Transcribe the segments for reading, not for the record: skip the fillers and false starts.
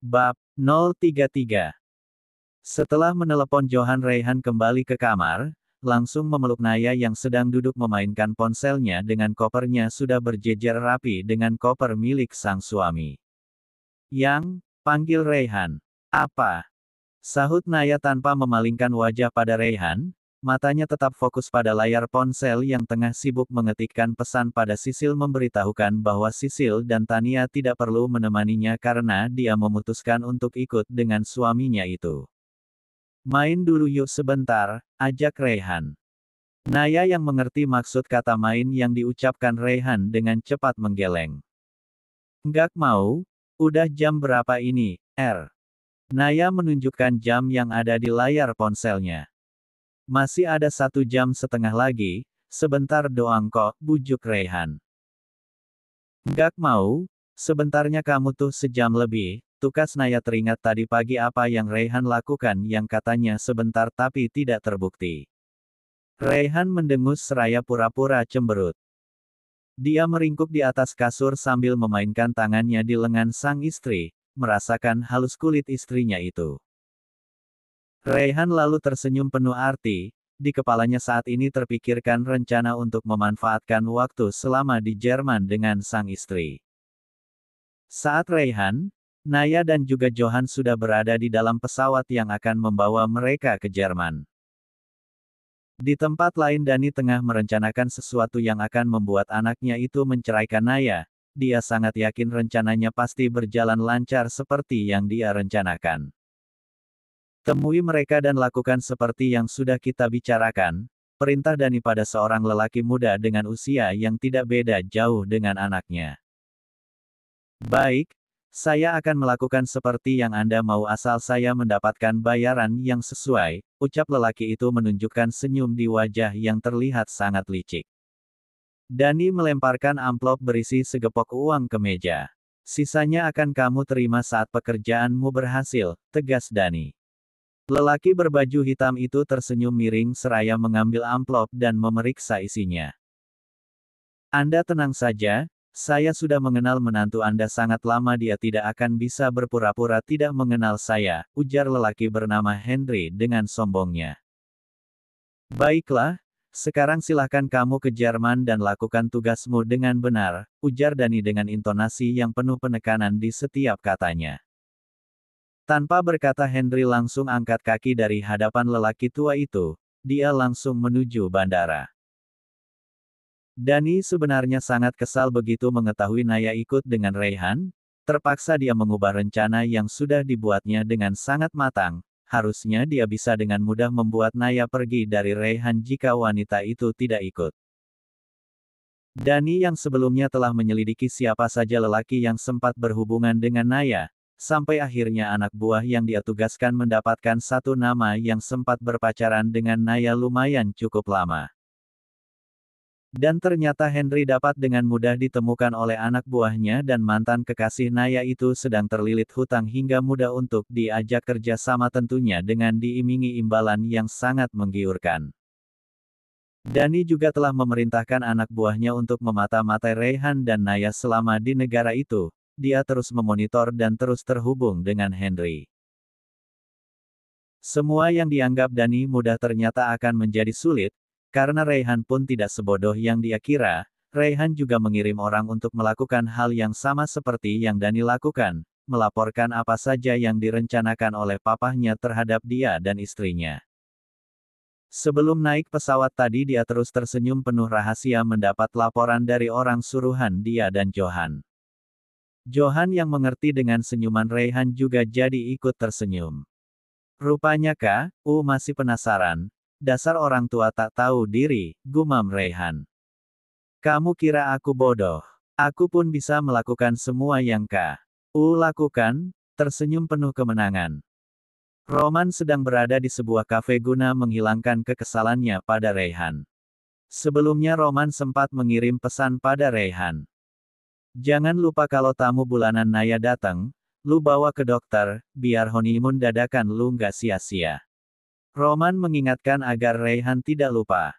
Bab 033. Setelah menelepon Johan, Raihan kembali ke kamar, langsung memeluk Naya yang sedang duduk memainkan ponselnya dengan kopernya sudah berjejer rapi dengan koper milik sang suami. Yang, panggil Raihan. Apa? Sahut Naya tanpa memalingkan wajah pada Raihan, matanya tetap fokus pada layar ponsel yang tengah sibuk mengetikkan pesan pada Sisil, memberitahukan bahwa Sisil dan Tania tidak perlu menemaninya karena dia memutuskan untuk ikut dengan suaminya itu. Main dulu yuk sebentar, ajak Raihan. Naya yang mengerti maksud kata main yang diucapkan Raihan dengan cepat menggeleng. Nggak mau? Udah jam berapa ini, Naya menunjukkan jam yang ada di layar ponselnya. Masih ada 1,5 jam lagi, sebentar doang kok, bujuk Raihan. Nggak mau? Sebentarnya kamu tuh sejam lebih, tukas Naya teringat tadi pagi apa yang Raihan lakukan yang katanya sebentar tapi tidak terbukti. Raihan mendengus seraya pura-pura cemberut. Dia meringkuk di atas kasur sambil memainkan tangannya di lengan sang istri, merasakan halus kulit istrinya itu. Raihan lalu tersenyum penuh arti, di kepalanya saat ini terpikirkan rencana untuk memanfaatkan waktu selama di Jerman dengan sang istri. Saat Raihan, Naya dan juga Johan sudah berada di dalam pesawat yang akan membawa mereka ke Jerman. Di tempat lain Dani tengah merencanakan sesuatu yang akan membuat anaknya itu menceraikan Naya. Dia sangat yakin rencananya pasti berjalan lancar seperti yang dia rencanakan. Temui mereka dan lakukan seperti yang sudah kita bicarakan, perintah Dani pada seorang lelaki muda dengan usia yang tidak beda jauh dengan anaknya. Baik, saya akan melakukan seperti yang Anda mau asal saya mendapatkan bayaran yang sesuai, ucap lelaki itu menunjukkan senyum di wajah yang terlihat sangat licik. Dani melemparkan amplop berisi segepok uang ke meja. Sisanya akan kamu terima saat pekerjaanmu berhasil, tegas Dani. Lelaki berbaju hitam itu tersenyum miring seraya mengambil amplop dan memeriksa isinya. Anda tenang saja, saya sudah mengenal menantu Anda sangat lama, dia tidak akan bisa berpura-pura tidak mengenal saya, ujar lelaki bernama Henry dengan sombongnya. Baiklah, sekarang silahkan kamu ke Jerman dan lakukan tugasmu dengan benar, ujar Dani dengan intonasi yang penuh penekanan di setiap katanya. Tanpa berkata Henry langsung angkat kaki dari hadapan lelaki tua itu, dia langsung menuju bandara. Dani sebenarnya sangat kesal begitu mengetahui Naya ikut dengan Raihan, terpaksa dia mengubah rencana yang sudah dibuatnya dengan sangat matang. Harusnya dia bisa dengan mudah membuat Naya pergi dari Raihan jika wanita itu tidak ikut. Dani yang sebelumnya telah menyelidiki siapa saja lelaki yang sempat berhubungan dengan Naya, sampai akhirnya anak buah yang dia tugaskan mendapatkan satu nama yang sempat berpacaran dengan Naya lumayan cukup lama. Dan ternyata Henry dapat dengan mudah ditemukan oleh anak buahnya dan mantan kekasih Naya itu sedang terlilit hutang hingga mudah untuk diajak kerja sama, tentunya dengan diimingi imbalan yang sangat menggiurkan. Dani juga telah memerintahkan anak buahnya untuk memata-matai Raihan dan Naya selama di negara itu. Dia terus memonitor dan terus terhubung dengan Henry. Semua yang dianggap Dani mudah ternyata akan menjadi sulit, karena Raihan pun tidak sebodoh yang dia kira. Raihan juga mengirim orang untuk melakukan hal yang sama seperti yang Dani lakukan, melaporkan apa saja yang direncanakan oleh papahnya terhadap dia dan istrinya. Sebelum naik pesawat tadi dia terus tersenyum penuh rahasia mendapat laporan dari orang suruhan dia dan Johan. Johan yang mengerti dengan senyuman Raihan juga jadi ikut tersenyum. Rupanya masih penasaran. Dasar orang tua tak tahu diri, gumam Raihan. Kamu kira aku bodoh? Aku pun bisa melakukan semua yang lakukan, tersenyum penuh kemenangan. Roman sedang berada di sebuah kafe guna menghilangkan kekesalannya pada Raihan. Sebelumnya Roman sempat mengirim pesan pada Raihan. Jangan lupa kalau tamu bulanan Naya datang, lu bawa ke dokter, biar honeymoon dadakan lu nggak sia-sia. Roman mengingatkan agar Raihan tidak lupa.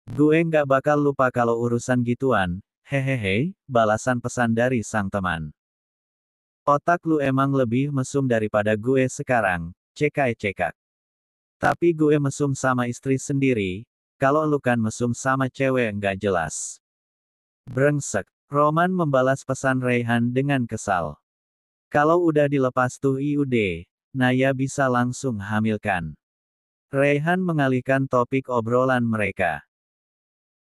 Gue nggak bakal lupa kalau urusan gituan, hehehe, balasan pesan dari sang teman. Otak lu emang lebih mesum daripada gue sekarang, cekak-cekak. Tapi gue mesum sama istri sendiri, kalau lu kan mesum sama cewek nggak jelas. Brengsek. Roman membalas pesan Raihan dengan kesal. Kalau udah dilepas tuh IUD, Naya bisa langsung hamilkan. Raihan mengalihkan topik obrolan mereka.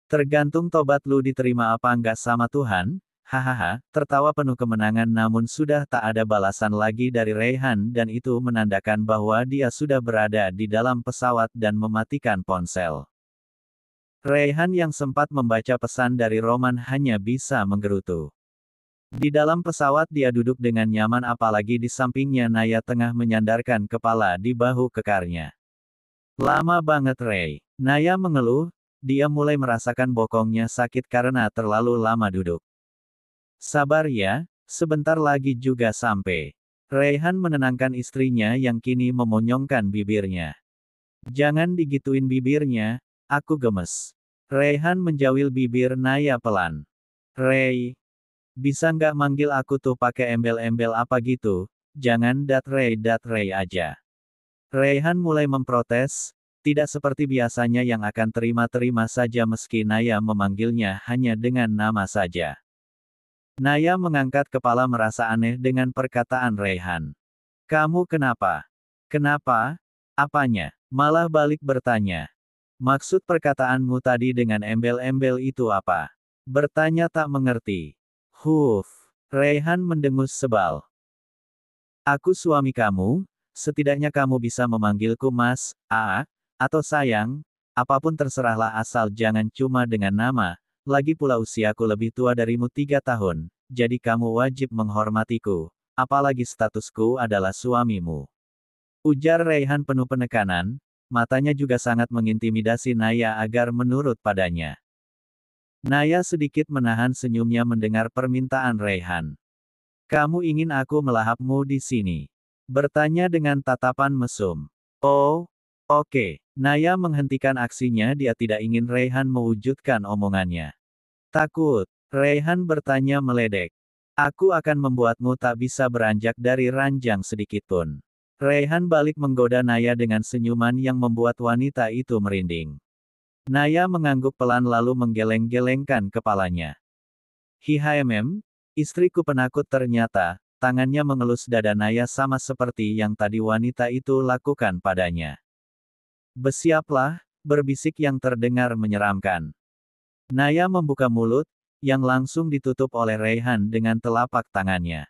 Tergantung tobat lu diterima apa enggak sama Tuhan, hahaha, tertawa penuh kemenangan namun sudah tak ada balasan lagi dari Raihan dan itu menandakan bahwa dia sudah berada di dalam pesawat dan mematikan ponsel. Raihan yang sempat membaca pesan dari Roman hanya bisa menggerutu. Di dalam pesawat dia duduk dengan nyaman apalagi di sampingnya Naya tengah menyandarkan kepala di bahu kekarnya. Lama banget Ray. Naya mengeluh, dia mulai merasakan bokongnya sakit karena terlalu lama duduk. Sabar ya, sebentar lagi juga sampai. Raihan menenangkan istrinya yang kini memonyongkan bibirnya. Jangan digituin bibirnya, aku gemes. Raihan menjawil bibir Naya pelan. Ray, bisa nggak manggil aku tuh pakai embel-embel apa gitu, jangan dat Ray aja. Raihan mulai memprotes, tidak seperti biasanya yang akan terima-terima saja meski Naya memanggilnya hanya dengan nama saja. Naya mengangkat kepala merasa aneh dengan perkataan Raihan. Kamu kenapa? Kenapa? Apanya? Malah balik bertanya. Maksud perkataanmu tadi dengan embel-embel itu apa? Bertanya tak mengerti. Huf. Raihan mendengus sebal. Aku suami kamu, setidaknya kamu bisa memanggilku Mas, atau sayang, apapun terserahlah asal jangan cuma dengan nama, lagi pula usiaku lebih tua darimu 3 tahun, jadi kamu wajib menghormatiku, apalagi statusku adalah suamimu. Ujar Raihan penuh penekanan, matanya juga sangat mengintimidasi Naya agar menurut padanya. Naya sedikit menahan senyumnya mendengar permintaan Raihan. Kamu ingin aku melahapmu di sini? Bertanya dengan tatapan mesum. Oh, oke. Naya menghentikan aksinya dia tidak ingin Raihan mewujudkan omongannya. Takut. Raihan bertanya meledek. Aku akan membuatmu tak bisa beranjak dari ranjang sedikitpun. Raihan balik menggoda Naya dengan senyuman yang membuat wanita itu merinding. Naya mengangguk pelan lalu menggeleng-gelengkan kepalanya. Hihamm, istriku penakut ternyata, tangannya mengelus dada Naya sama seperti yang tadi wanita itu lakukan padanya. Bersiaplah, berbisik yang terdengar menyeramkan. Naya membuka mulut, yang langsung ditutup oleh Raihan dengan telapak tangannya.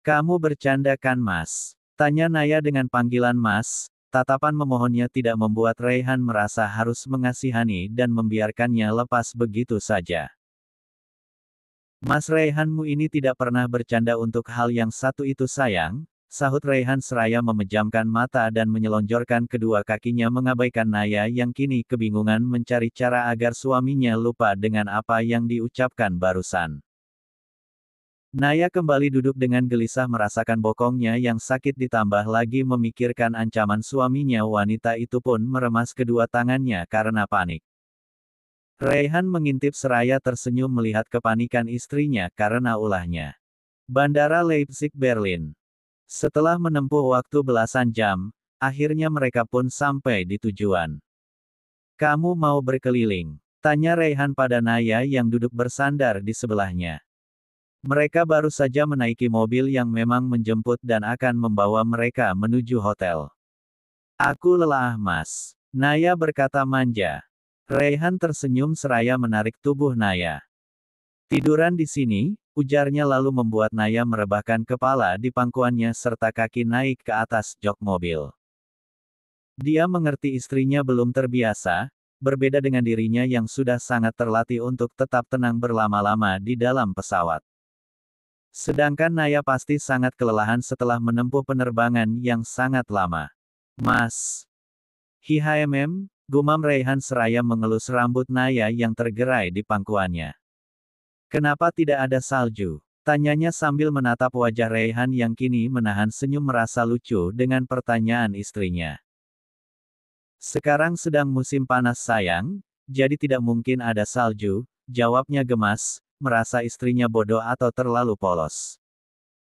Kamu bercanda kan Mas? Tanya Naya dengan panggilan Mas, tatapan memohonnya tidak membuat Raihan merasa harus mengasihani dan membiarkannya lepas begitu saja. Mas Raihanmu ini tidak pernah bercanda untuk hal yang satu itu sayang, sahut Raihan seraya memejamkan mata dan menyelonjorkan kedua kakinya mengabaikan Naya yang kini kebingungan mencari cara agar suaminya lupa dengan apa yang diucapkan barusan. Naya kembali duduk dengan gelisah merasakan bokongnya yang sakit ditambah lagi memikirkan ancaman suaminya wanita itu pun meremas kedua tangannya karena panik. Raihan mengintip seraya tersenyum melihat kepanikan istrinya karena ulahnya. Bandara Leipzig Berlin. Setelah menempuh waktu belasan jam, akhirnya mereka pun sampai di tujuan. Kamu mau berkeliling? Tanya Raihan pada Naya yang duduk bersandar di sebelahnya. Mereka baru saja menaiki mobil yang memang menjemput dan akan membawa mereka menuju hotel. Aku lelah Mas. Naya berkata manja. Raihan tersenyum seraya menarik tubuh Naya. Tiduran di sini, ujarnya lalu membuat Naya merebahkan kepala di pangkuannya serta kaki naik ke atas jok mobil. Dia mengerti istrinya belum terbiasa, berbeda dengan dirinya yang sudah sangat terlatih untuk tetap tenang berlama-lama di dalam pesawat. Sedangkan Naya pasti sangat kelelahan setelah menempuh penerbangan yang sangat lama. Mas. Hihamm, gumam Raihan seraya mengelus rambut Naya yang tergerai di pangkuannya. Kenapa tidak ada salju? Tanyanya sambil menatap wajah Raihan yang kini menahan senyum merasa lucu dengan pertanyaan istrinya. Sekarang sedang musim panas sayang, jadi tidak mungkin ada salju, jawabnya gemas, merasa istrinya bodoh atau terlalu polos.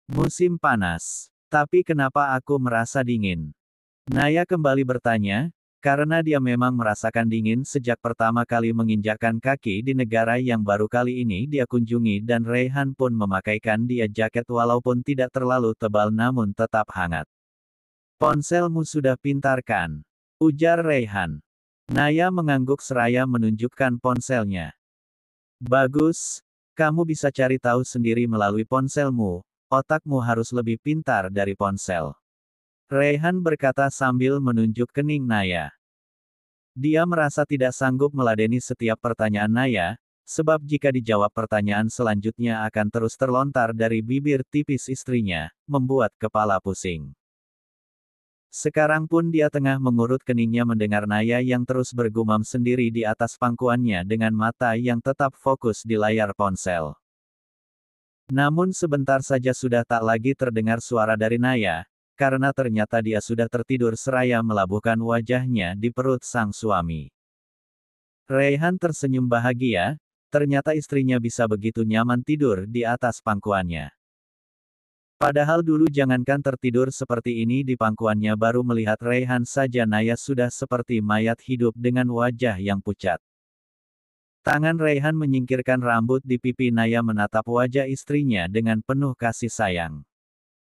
Musim panas. Tapi kenapa aku merasa dingin? Naya kembali bertanya, karena dia memang merasakan dingin sejak pertama kali menginjakkan kaki di negara yang baru kali ini dia kunjungi dan Raihan pun memakaikan dia jaket walaupun tidak terlalu tebal namun tetap hangat. Ponselmu sudah pintar kan? Ujar Raihan. Naya mengangguk seraya menunjukkan ponselnya. Bagus, kamu bisa cari tahu sendiri melalui ponselmu, otakmu harus lebih pintar dari ponsel. Raihan berkata sambil menunjuk kening Naya. Dia merasa tidak sanggup meladeni setiap pertanyaan Naya, sebab jika dijawab pertanyaan selanjutnya akan terus terlontar dari bibir tipis istrinya, membuat kepala pusing. Sekarang pun dia tengah mengurut keningnya mendengar Naya yang terus bergumam sendiri di atas pangkuannya dengan mata yang tetap fokus di layar ponsel. Namun sebentar saja sudah tak lagi terdengar suara dari Naya, karena ternyata dia sudah tertidur seraya melabuhkan wajahnya di perut sang suami. Raihan tersenyum bahagia, ternyata istrinya bisa begitu nyaman tidur di atas pangkuannya. Padahal dulu jangankan tertidur seperti ini di pangkuannya baru melihat Raihan saja Naya sudah seperti mayat hidup dengan wajah yang pucat. Tangan Raihan menyingkirkan rambut di pipi Naya menatap wajah istrinya dengan penuh kasih sayang.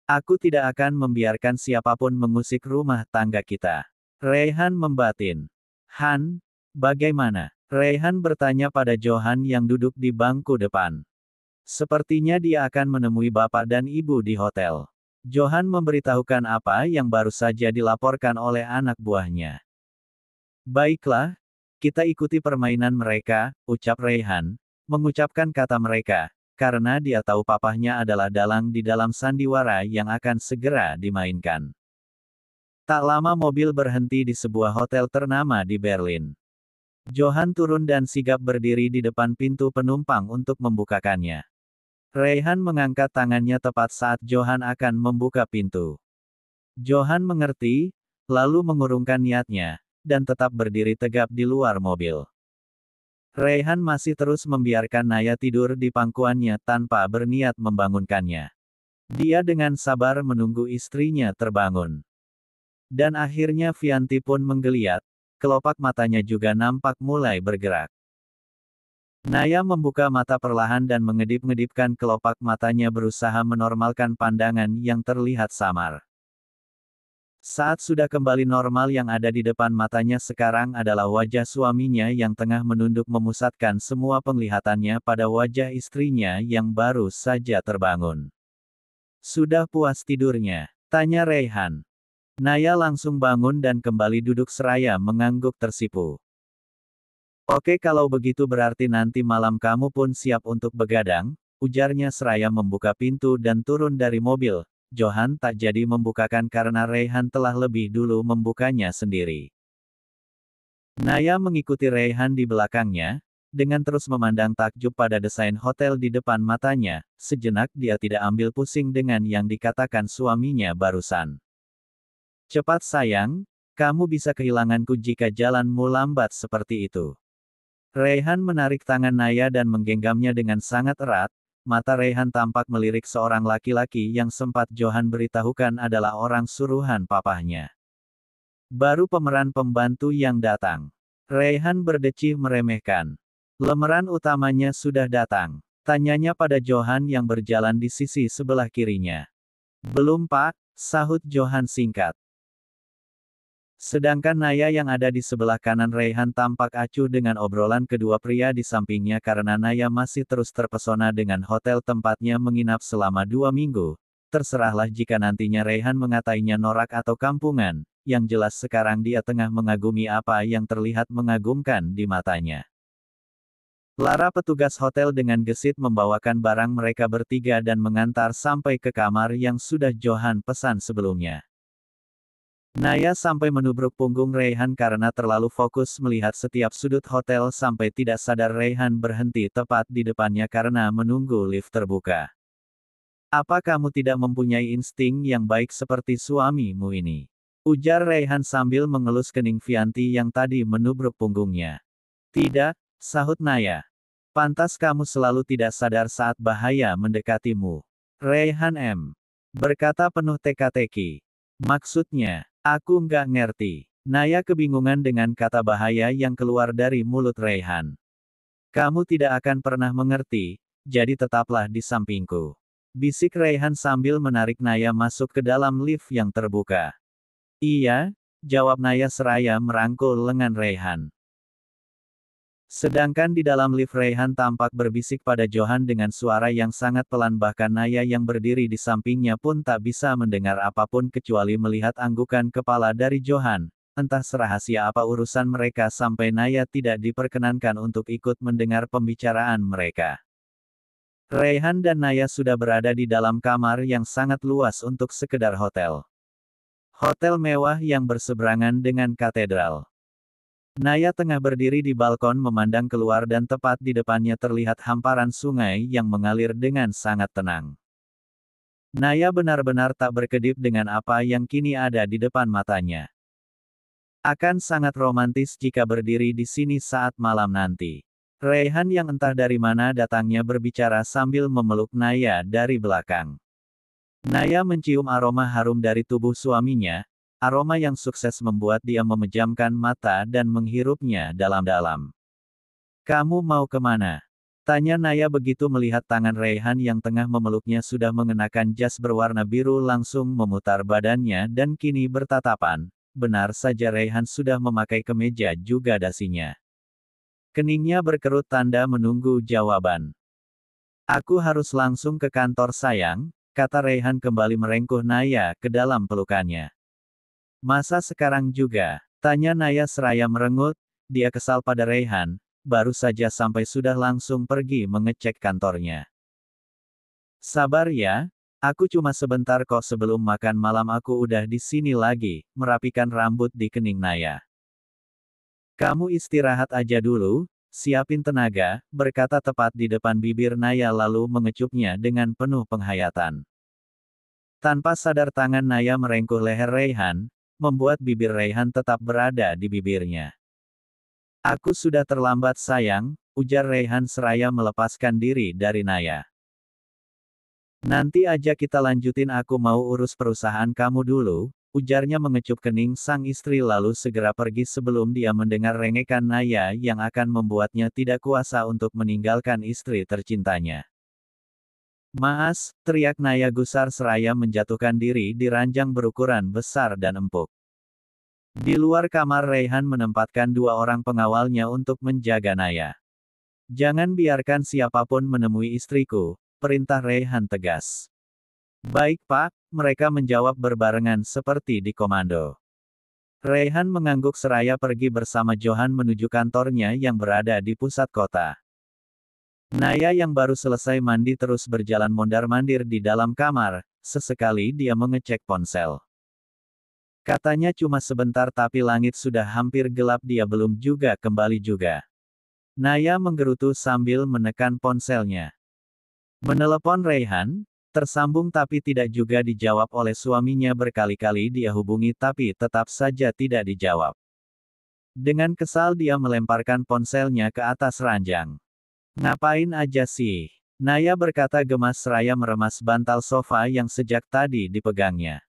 Aku tidak akan membiarkan siapapun mengusik rumah tangga kita. Raihan membatin. Han, bagaimana? Raihan bertanya pada Johan yang duduk di bangku depan. Sepertinya dia akan menemui bapak dan ibu di hotel. Johan memberitahukan apa yang baru saja dilaporkan oleh anak buahnya. Baiklah, kita ikuti permainan mereka, ucap Raihan, mengucapkan kata mereka, karena dia tahu papahnya adalah dalang di dalam sandiwara yang akan segera dimainkan. Tak lama mobil berhenti di sebuah hotel ternama di Berlin. Johan turun dan sigap berdiri di depan pintu penumpang untuk membukakannya. Raihan mengangkat tangannya tepat saat Johan akan membuka pintu. Johan mengerti, lalu mengurungkan niatnya, dan tetap berdiri tegap di luar mobil. Raihan masih terus membiarkan Naya tidur di pangkuannya tanpa berniat membangunkannya. Dia dengan sabar menunggu istrinya terbangun. Dan akhirnya Vianti pun menggeliat, kelopak matanya juga nampak mulai bergerak. Naya membuka mata perlahan dan mengedip-ngedipkan kelopak matanya berusaha menormalkan pandangan yang terlihat samar. Saat sudah kembali normal yang ada di depan matanya sekarang adalah wajah suaminya yang tengah menunduk memusatkan semua penglihatannya pada wajah istrinya yang baru saja terbangun. Sudah puas tidurnya? Tanya Raihan. Naya langsung bangun dan kembali duduk seraya mengangguk tersipu. Oke kalau begitu berarti nanti malam kamu pun siap untuk begadang, ujarnya seraya membuka pintu dan turun dari mobil. Johan tak jadi membukakan karena Raihan telah lebih dulu membukanya sendiri. Naya mengikuti Raihan di belakangnya, dengan terus memandang takjub pada desain hotel di depan matanya, sejenak dia tidak ambil pusing dengan yang dikatakan suaminya barusan. Cepat sayang, kamu bisa kehilanganku jika jalanmu lambat seperti itu. Raihan menarik tangan Naya dan menggenggamnya dengan sangat erat. Mata Raihan tampak melirik seorang laki-laki yang sempat Johan beritahukan adalah orang suruhan papahnya. Baru pemeran pembantu yang datang. Raihan berdecih meremehkan. Lemeran utamanya sudah datang. Tanyanya pada Johan yang berjalan di sisi sebelah kirinya. Belum pak, sahut Johan singkat. Sedangkan Naya yang ada di sebelah kanan Raihan tampak acuh dengan obrolan kedua pria di sampingnya karena Naya masih terus terpesona dengan hotel tempatnya menginap selama 2 minggu. Terserahlah jika nantinya Raihan mengatainya norak atau kampungan, yang jelas sekarang dia tengah mengagumi apa yang terlihat mengagumkan di matanya. Lara petugas hotel dengan gesit membawakan barang mereka bertiga dan mengantar sampai ke kamar yang sudah Johan pesan sebelumnya. Naya sampai menubruk punggung Raihan karena terlalu fokus melihat setiap sudut hotel sampai tidak sadar Raihan berhenti tepat di depannya karena menunggu lift terbuka. Apa kamu tidak mempunyai insting yang baik seperti suamimu ini? Ujar Raihan sambil mengelus kening Vianti yang tadi menubruk punggungnya. Tidak, sahut Naya. Pantas kamu selalu tidak sadar saat bahaya mendekatimu. Raihan M. Berkata penuh teka-teki. Maksudnya, aku nggak ngerti. Naya kebingungan dengan kata bahaya yang keluar dari mulut Raihan. Kamu tidak akan pernah mengerti, jadi tetaplah di sampingku. Bisik Raihan sambil menarik Naya masuk ke dalam lift yang terbuka. Iya, jawab Naya seraya merangkul lengan Raihan. Sedangkan di dalam lift Raihan tampak berbisik pada Johan dengan suara yang sangat pelan, bahkan Naya yang berdiri di sampingnya pun tak bisa mendengar apapun kecuali melihat anggukan kepala dari Johan. Entah serahasia apa urusan mereka sampai Naya tidak diperkenankan untuk ikut mendengar pembicaraan mereka. Raihan dan Naya sudah berada di dalam kamar yang sangat luas untuk sekedar hotel. Hotel mewah yang berseberangan dengan katedral. Naya tengah berdiri di balkon memandang keluar dan tepat di depannya terlihat hamparan sungai yang mengalir dengan sangat tenang. Naya benar-benar tak berkedip dengan apa yang kini ada di depan matanya. Akan sangat romantis jika berdiri di sini saat malam nanti. Raihan yang entah dari mana datangnya berbicara sambil memeluk Naya dari belakang. Naya mencium aroma harum dari tubuh suaminya, aroma yang sukses membuat dia memejamkan mata dan menghirupnya dalam-dalam. Kamu mau kemana? Tanya Naya begitu melihat tangan Raihan yang tengah memeluknya sudah mengenakan jas berwarna biru langsung memutar badannya dan kini bertatapan. Benar saja Raihan sudah memakai kemeja juga dasinya. Keningnya berkerut tanda menunggu jawaban. Aku harus langsung ke kantor sayang, kata Raihan kembali merengkuh Naya ke dalam pelukannya. Masa sekarang juga? Tanya Naya seraya merengut, dia kesal pada Raihan, baru saja sampai sudah langsung pergi mengecek kantornya. Sabar ya, aku cuma sebentar kok, sebelum makan malam aku udah di sini lagi, merapikan rambut di kening Naya. Kamu istirahat aja dulu, siapin tenaga, berkata tepat di depan bibir Naya lalu mengecupnya dengan penuh penghayatan. Tanpa sadar tangan Naya merengkuh leher Raihan, membuat bibir Raihan tetap berada di bibirnya. Aku sudah terlambat sayang, ujar Raihan seraya melepaskan diri dari Naya. Nanti aja kita lanjutin, aku mau urus perusahaan kamu dulu, ujarnya mengecup kening sang istri lalu segera pergi sebelum dia mendengar rengekan Naya yang akan membuatnya tidak kuasa untuk meninggalkan istri tercintanya. Maas, teriak Naya gusar seraya menjatuhkan diri di ranjang berukuran besar dan empuk. Di luar kamar Raihan menempatkan 2 orang pengawalnya untuk menjaga Naya. Jangan biarkan siapapun menemui istriku, perintah Raihan tegas. Baik Pak, mereka menjawab berbarengan seperti di komando. Raihan mengangguk seraya pergi bersama Johan menuju kantornya yang berada di pusat kota. Naya yang baru selesai mandi terus berjalan mondar-mandir di dalam kamar, sesekali dia mengecek ponsel. Katanya cuma sebentar tapi langit sudah hampir gelap, dia belum juga kembali juga. Naya menggerutu sambil menekan ponselnya. Menelepon Raihan, tersambung tapi tidak juga dijawab oleh suaminya, berkali-kali dia hubungi tapi tetap saja tidak dijawab. Dengan kesal dia melemparkan ponselnya ke atas ranjang. Ngapain aja sih? Naya berkata gemas seraya meremas bantal sofa yang sejak tadi dipegangnya.